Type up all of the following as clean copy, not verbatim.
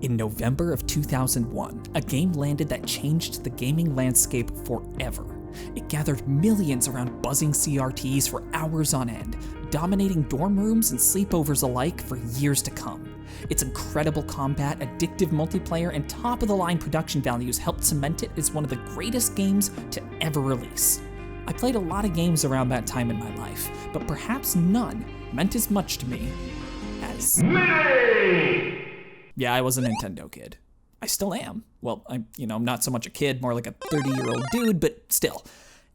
In November of 2001, a game landed that changed the gaming landscape forever. It gathered millions around buzzing CRTs for hours on end, dominating dorm rooms and sleepovers alike for years to come. Its incredible combat, addictive multiplayer, and top-of-the-line production values helped cement it as one of the greatest games to ever release. I played a lot of games around that time in my life, but perhaps none meant as much to me as... Me! Yeah, I was a Nintendo kid. I still am. Well, I'm not so much a kid, more like a 30-year-old dude, but still.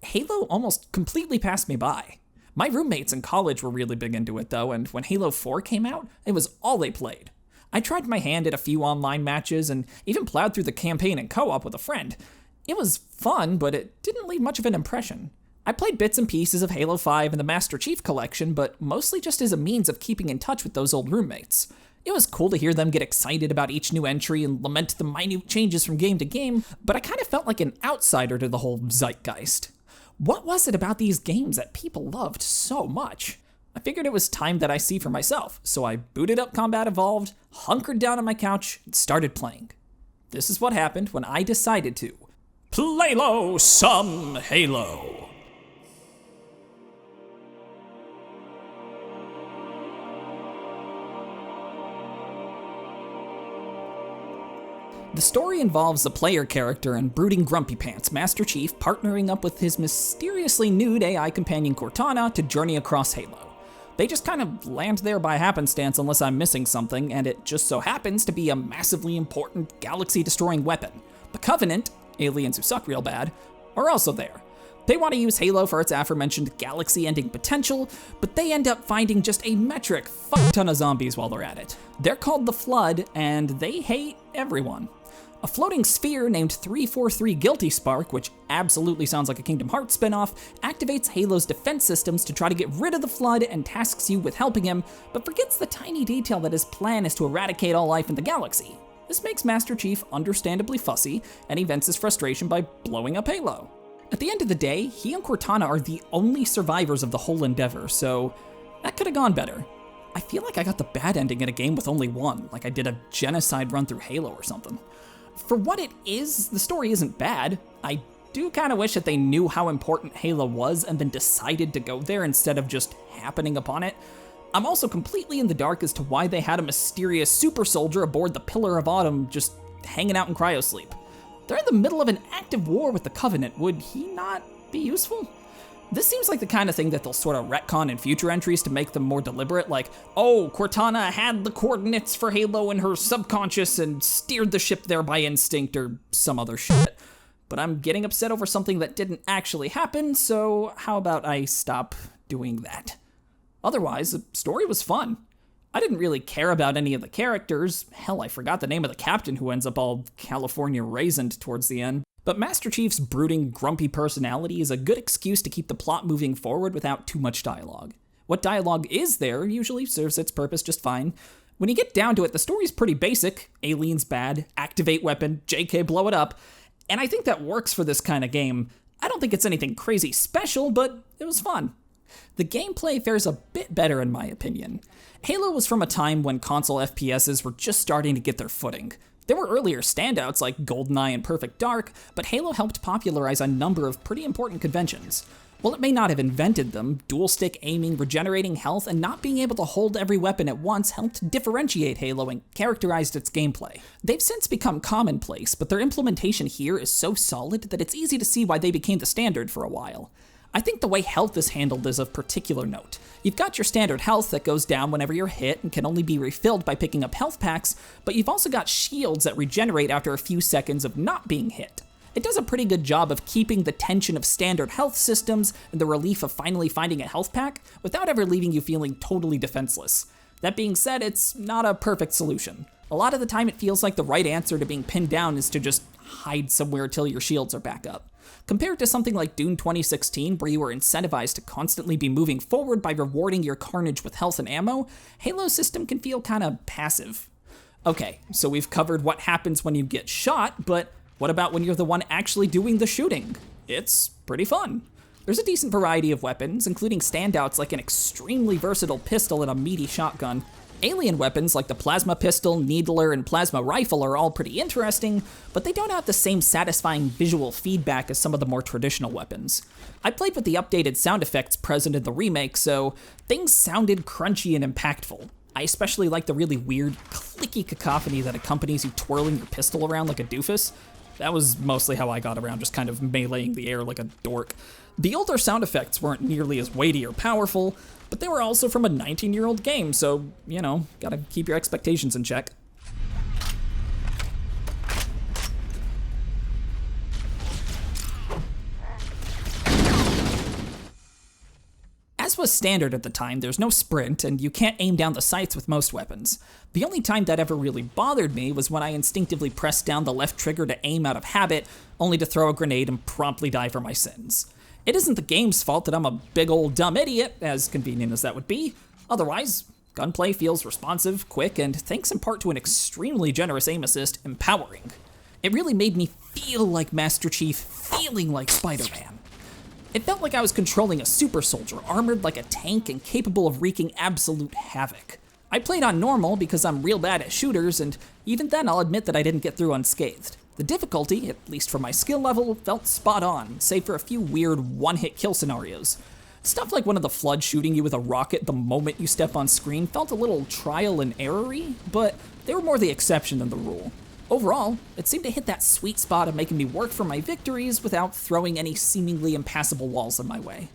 Halo almost completely passed me by. My roommates in college were really big into it though, and when Halo 4 came out, it was all they played. I tried my hand at a few online matches and even plowed through the campaign in co-op with a friend. It was fun, but it didn't leave much of an impression. I played bits and pieces of Halo 5 and the Master Chief Collection, but mostly just as a means of keeping in touch with those old roommates. It was cool to hear them get excited about each new entry and lament the minute changes from game to game, but I kind of felt like an outsider to the whole zeitgeist. What was it about these games that people loved so much? I figured it was time that I see for myself, so I booted up Combat Evolved, hunkered down on my couch, and started playing. This is what happened when I decided to play some Halo. The story involves a player character and brooding grumpy pants, Master Chief, partnering up with his mysteriously nude AI companion Cortana to journey across Halo. They just kind of land there by happenstance unless I'm missing something, and it just so happens to be a massively important galaxy-destroying weapon. The Covenant, aliens who suck real bad, are also there. They want to use Halo for its aforementioned galaxy-ending potential, but they end up finding just a metric fuck ton of zombies while they're at it. They're called the Flood, and they hate everyone. A floating sphere named 343 Guilty Spark, which absolutely sounds like a Kingdom Hearts spinoff, activates Halo's defense systems to try to get rid of the Flood and tasks you with helping him, but forgets the tiny detail that his plan is to eradicate all life in the galaxy. This makes Master Chief understandably fussy, and he vents his frustration by blowing up Halo. At the end of the day, he and Cortana are the only survivors of the whole endeavor, so that could have gone better. I feel like I got the bad ending in a game with only one, like I did a genocide run through Halo or something. For what it is, the story isn't bad. I do kind of wish that they knew how important Halo was and then decided to go there instead of just happening upon it. I'm also completely in the dark as to why they had a mysterious super soldier aboard the Pillar of Autumn just hanging out in cryosleep. They're in the middle of an active war with the Covenant. Would he not be useful? This seems like the kind of thing that they'll sort of retcon in future entries to make them more deliberate, like, oh, Cortana had the coordinates for Halo in her subconscious and steered the ship there by instinct or some other shit. But I'm getting upset over something that didn't actually happen, so how about I stop doing that? Otherwise, the story was fun. I didn't really care about any of the characters. Hell, I forgot the name of the captain who ends up all California raisined towards the end. But Master Chief's brooding, grumpy personality is a good excuse to keep the plot moving forward without too much dialogue. What dialogue is there usually serves its purpose just fine. When you get down to it, the story's pretty basic. Aliens bad, activate weapon, JK blow it up. And I think that works for this kind of game. I don't think it's anything crazy special, but it was fun. The gameplay fares a bit better in my opinion. Halo was from a time when console FPSs were just starting to get their footing. There were earlier standouts like GoldenEye and Perfect Dark, but Halo helped popularize a number of pretty important conventions. While it may not have invented them, dual-stick aiming, regenerating health, and not being able to hold every weapon at once helped differentiate Halo and characterized its gameplay. They've since become commonplace, but their implementation here is so solid that it's easy to see why they became the standard for a while. I think the way health is handled is of particular note. You've got your standard health that goes down whenever you're hit and can only be refilled by picking up health packs, but you've also got shields that regenerate after a few seconds of not being hit. It does a pretty good job of keeping the tension of standard health systems and the relief of finally finding a health pack without ever leaving you feeling totally defenseless. That being said, it's not a perfect solution. A lot of the time it feels like the right answer to being pinned down is to just hide somewhere till your shields are back up. Compared to something like Dune 2016, where you were incentivized to constantly be moving forward by rewarding your carnage with health and ammo, Halo's system can feel kinda passive. Okay, so we've covered what happens when you get shot, but what about when you're the one actually doing the shooting? It's pretty fun. There's a decent variety of weapons, including standouts like an extremely versatile pistol and a meaty shotgun. Alien weapons like the plasma pistol, needler, and plasma rifle are all pretty interesting, but they don't have the same satisfying visual feedback as some of the more traditional weapons. I played with the updated sound effects present in the remake, so things sounded crunchy and impactful. I especially like the really weird, clicky cacophony that accompanies you twirling your pistol around like a doofus. That was mostly how I got around, just kind of meleeing the air like a dork. The older sound effects weren't nearly as weighty or powerful, but they were also from a 19-year-old game, so, gotta keep your expectations in check. As was standard at the time, there's no sprint, and you can't aim down the sights with most weapons. The only time that ever really bothered me was when I instinctively pressed down the left trigger to aim out of habit, only to throw a grenade and promptly die for my sins. It isn't the game's fault that I'm a big old dumb idiot, as convenient as that would be. Otherwise, gunplay feels responsive, quick, and thanks in part to an extremely generous aim assist, empowering. It really made me feel like Master Chief, feeling like Spider-Man. It felt like I was controlling a super soldier, armored like a tank and capable of wreaking absolute havoc. I played on normal because I'm real bad at shooters, and even then I'll admit that I didn't get through unscathed. The difficulty, at least for my skill level, felt spot on, save for a few weird one-hit kill scenarios. Stuff like one of the Flood shooting you with a rocket the moment you step on screen felt a little trial and error-y, but they were more the exception than the rule. Overall, it seemed to hit that sweet spot of making me work for my victories without throwing any seemingly impassable walls in my way.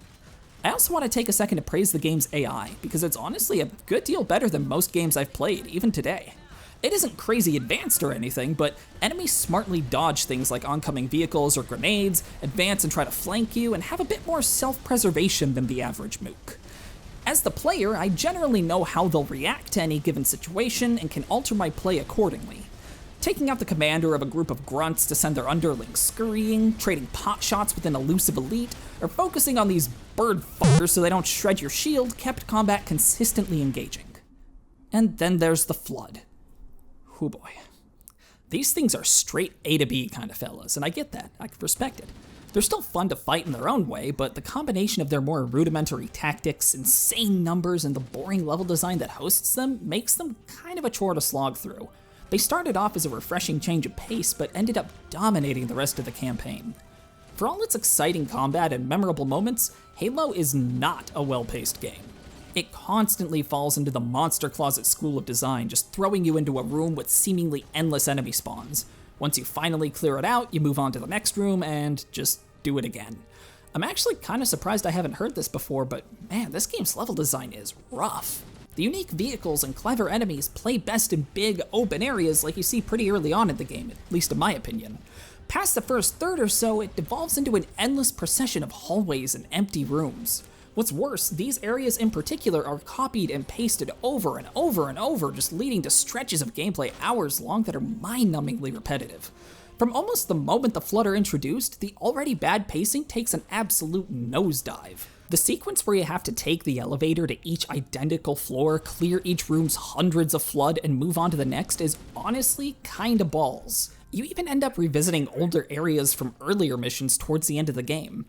I also want to take a second to praise the game's AI, because it's honestly a good deal better than most games I've played, even today. It isn't crazy advanced or anything, but enemies smartly dodge things like oncoming vehicles or grenades, advance and try to flank you, and have a bit more self-preservation than the average mook. As the player, I generally know how they'll react to any given situation and can alter my play accordingly. Taking out the commander of a group of grunts to send their underlings scurrying, trading pot shots with an elusive elite, or focusing on these bird fuckers so they don't shred your shield kept combat consistently engaging. And then there's the Flood. Oh boy. These things are straight A to B kind of fellas, and I get that. I respect it. They're still fun to fight in their own way, but the combination of their more rudimentary tactics, insane numbers, and the boring level design that hosts them makes them kind of a chore to slog through. They started off as a refreshing change of pace, but ended up dominating the rest of the campaign. For all its exciting combat and memorable moments, Halo is not a well-paced game. It constantly falls into the Monster Closet school of design, just throwing you into a room with seemingly endless enemy spawns. Once you finally clear it out, you move on to the next room and just do it again. I'm actually kind of surprised I haven't heard this before, but man, this game's level design is rough. The unique vehicles and clever enemies play best in big, open areas like you see pretty early on in the game, at least in my opinion. Past the first third or so, it devolves into an endless procession of hallways and empty rooms. What's worse, these areas in particular are copied and pasted over and over and over, just leading to stretches of gameplay hours long that are mind-numbingly repetitive. From almost the moment the Flood are introduced, the already bad pacing takes an absolute nosedive. The sequence where you have to take the elevator to each identical floor, clear each room's hundreds of Flood, and move on to the next is honestly kinda balls. You even end up revisiting older areas from earlier missions towards the end of the game.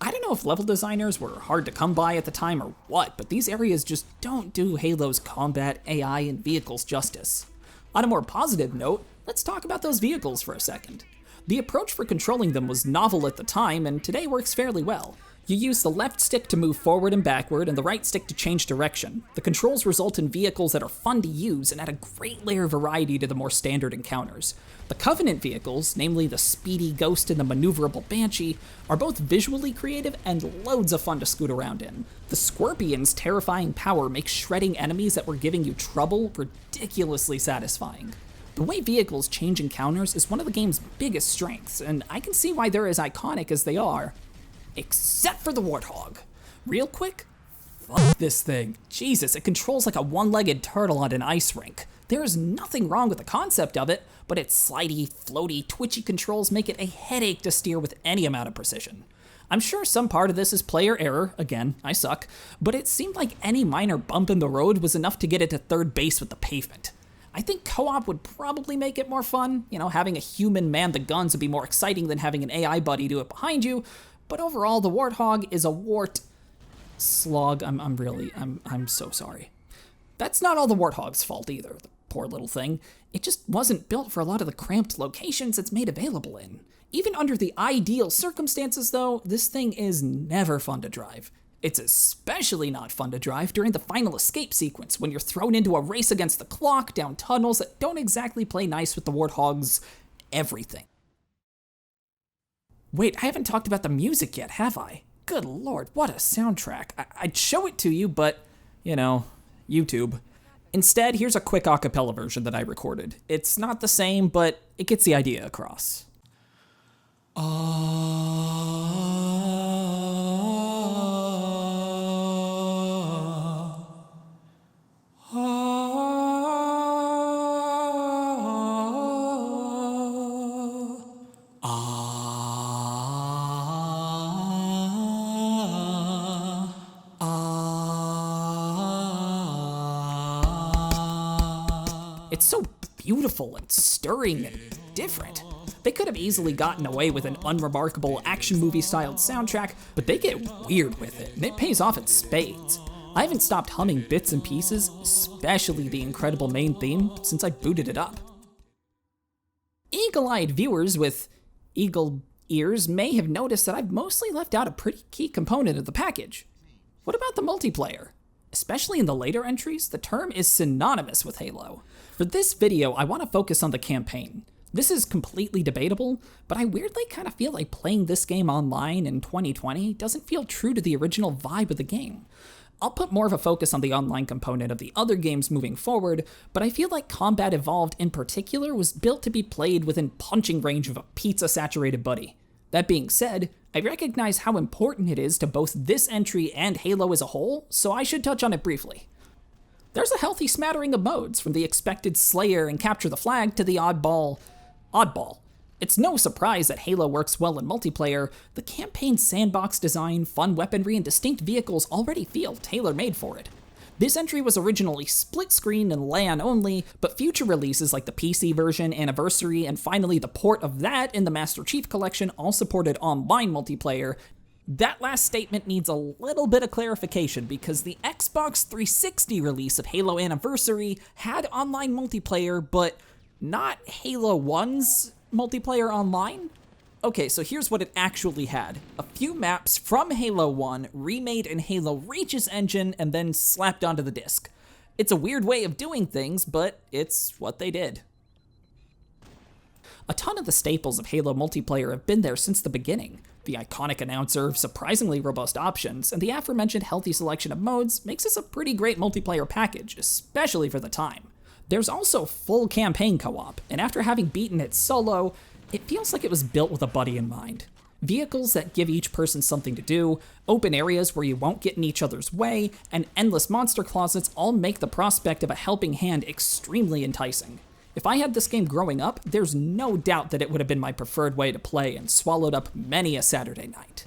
I don't know if level designers were hard to come by at the time or what, but these areas just don't do Halo's combat, AI, and vehicles justice. On a more positive note, let's talk about those vehicles for a second. The approach for controlling them was novel at the time, and today works fairly well. You use the left stick to move forward and backward, and the right stick to change direction. The controls result in vehicles that are fun to use and add a great layer of variety to the more standard encounters. The Covenant vehicles, namely the Speedy Ghost and the Maneuverable Banshee, are both visually creative and loads of fun to scoot around in. The Scorpion's terrifying power makes shredding enemies that were giving you trouble ridiculously satisfying. The way vehicles change encounters is one of the game's biggest strengths, and I can see why they're as iconic as they are. Except for the Warthog. Real quick, fuck this thing. Jesus, it controls like a one-legged turtle on an ice rink. There is nothing wrong with the concept of it, but its slidey, floaty, twitchy controls make it a headache to steer with any amount of precision. I'm sure some part of this is player error, again, I suck, but it seemed like any minor bump in the road was enough to get it to third base with the pavement. I think co-op would probably make it more fun. Having a human man the guns would be more exciting than having an AI buddy do it behind you, but overall, the Warthog is a slog. I'm so sorry. That's not all the Warthog's fault either, the poor little thing. It just wasn't built for a lot of the cramped locations it's made available in. Even under the ideal circumstances though, this thing is never fun to drive. It's especially not fun to drive during the final escape sequence when you're thrown into a race against the clock down tunnels that don't exactly play nice with the Warthog's everything. Wait, I haven't talked about the music yet, have I? Good lord, what a soundtrack. I'd show it to you, but, you know, YouTube. Instead, here's a quick a cappella version that I recorded. It's not the same, but it gets the idea across. It's so beautiful and stirring and different. They could have easily gotten away with an unremarkable action movie-styled soundtrack, but they get weird with it, and it pays off in spades. I haven't stopped humming bits and pieces, especially the incredible main theme, since I booted it up. Eagle-eyed viewers with eagle ears may have noticed that I've mostly left out a pretty key component of the package. What about the multiplayer? Especially in the later entries, the term is synonymous with Halo. For this video, I want to focus on the campaign. This is completely debatable, but I weirdly kind of feel like playing this game online in 2020 doesn't feel true to the original vibe of the game. I'll put more of a focus on the online component of the other games moving forward, but I feel like Combat Evolved in particular was built to be played within punching range of a pizza-saturated buddy. That being said, I recognize how important it is to both this entry and Halo as a whole, so I should touch on it briefly. There's a healthy smattering of modes, from the expected Slayer and Capture the Flag to the oddball. It's no surprise that Halo works well in multiplayer. The campaign's sandbox design, fun weaponry, and distinct vehicles already feel tailor-made for it. This entry was originally split-screen and LAN only, but future releases like the PC version, Anniversary, and finally the port of that in the Master Chief Collection all supported online multiplayer. That last statement needs a little bit of clarification because the Xbox 360 release of Halo Anniversary had online multiplayer, but not Halo 1's multiplayer online? Okay, so here's what it actually had. A few maps from Halo 1 remade in Halo Reach's engine and then slapped onto the disc. It's a weird way of doing things, but it's what they did. A ton of the staples of Halo multiplayer have been there since the beginning. The iconic announcer, surprisingly robust options, and the aforementioned healthy selection of modes makes this a pretty great multiplayer package, especially for the time. There's also full campaign co-op, and after having beaten it solo, it feels like it was built with a buddy in mind. Vehicles that give each person something to do, open areas where you won't get in each other's way, and endless monster closets all make the prospect of a helping hand extremely enticing. If I had this game growing up, there's no doubt that it would have been my preferred way to play and swallowed up many a Saturday night.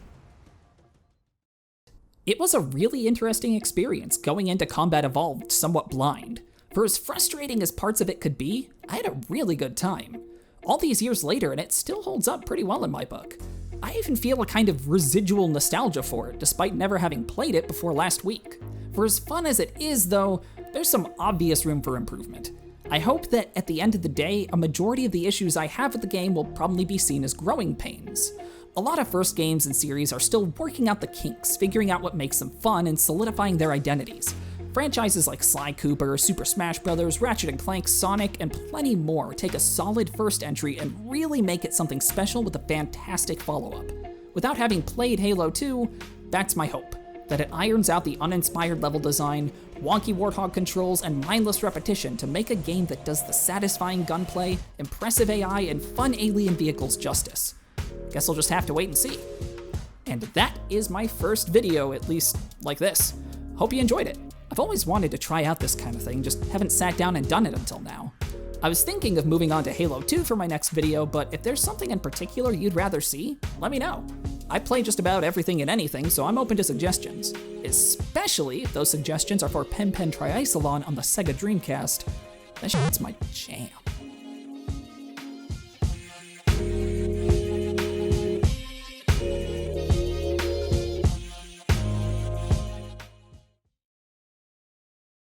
It was a really interesting experience going into Combat Evolved somewhat blind. For as frustrating as parts of it could be, I had a really good time. All these years later, and it still holds up pretty well in my book. I even feel a kind of residual nostalgia for it, despite never having played it before last week. For as fun as it is, though, there's some obvious room for improvement. I hope that at the end of the day, a majority of the issues I have with the game will probably be seen as growing pains. A lot of first games and series are still working out the kinks, figuring out what makes them fun and solidifying their identities. Franchises like Sly Cooper, Super Smash Bros., Ratchet & Clank, Sonic, and plenty more take a solid first entry and really make it something special with a fantastic follow-up. Without having played Halo 2, that's my hope, that it irons out the uninspired level design, wonky Warthog controls, and mindless repetition to make a game that does the satisfying gunplay, impressive AI, and fun alien vehicles justice. Guess I'll just have to wait and see. And that is my first video, at least like this. Hope you enjoyed it. I've always wanted to try out this kind of thing, just haven't sat down and done it until now. I was thinking of moving on to Halo 2 for my next video, but if there's something in particular you'd rather see, let me know. I play just about everything and anything, so I'm open to suggestions. Especially if those suggestions are for Pen Pen Triicelon on the Sega Dreamcast. That shit's my jam.